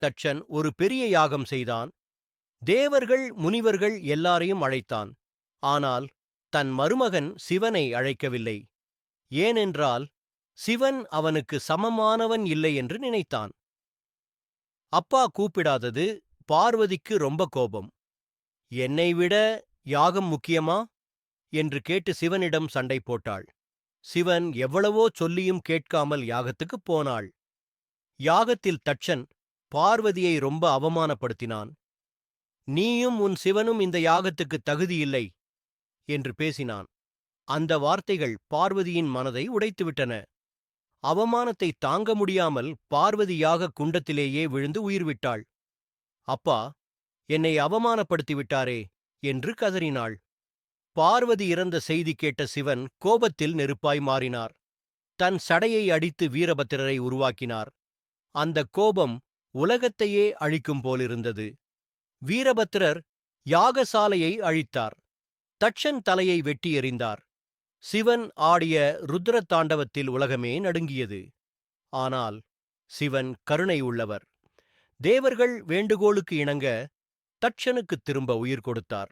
தட்சன் ஒரு பெரிய யாகம் செய்தான். தேவர்கள், முனிவர்கள் எல்லாரையும் அழைத்தான். ஆனால் தன் மருமகன் சிவனை அழைக்கவில்லை. ஏனென்றால் சிவன் அவனுக்கு சமமானவன் இல்லை என்று நினைத்தான். அப்பா கூப்பிடாதது பார்வதிக்கு ரொம்ப கோபம். என்னை விட யாகம் முக்கியமா என்று கேட்டு சிவனிடம் சண்டை போட்டாள். சிவன் எவ்வளவோ சொல்லியும் கேட்காமல் யாகத்துக்குப் போனாள். யாகத்தில் தட்சன் பார்வதியை ரொம்ப அவமானப்படுத்தினான். நீயும் உன் சிவனும் இந்த யாகத்துக்கு தகுதியில்லை என்று பேசினான். அந்த வார்த்தைகள் பார்வதியின் மனதை உடைத்துவிட்டன. அவமானத்தை தாங்க முடியாமல் பார்வதி யாக குண்டத்திலேயே விழுந்து உயிர்விட்டாள். அப்பா, என்னை அவமானப்படுத்தி விட்டாரே என்று கதறினாள். பார்வதி இறந்த செய்தி கேட்ட சிவன் கோபத்தில் நெருப்பாய் மாறினார். தன் சடையை அடித்து வீரபத்திரரை உருவாக்கினார். அந்த கோபம் உலகத்தையே அழிக்கும் போலிருந்தது. வீரபத்திரர் யாகசாலையை அழித்தார். தட்சன் தலையை வெட்டி எறிந்தார். சிவன் ஆடிய ருத்ர தாண்டவத்தில் உலகமே நடுங்கியது. ஆனால் சிவன் கருணை உள்ளவர். தேவர்கள் வேண்டுகோளுக்கு இணங்க தட்சனுக்கு திரும்ப உயிர் கொடுத்தார்.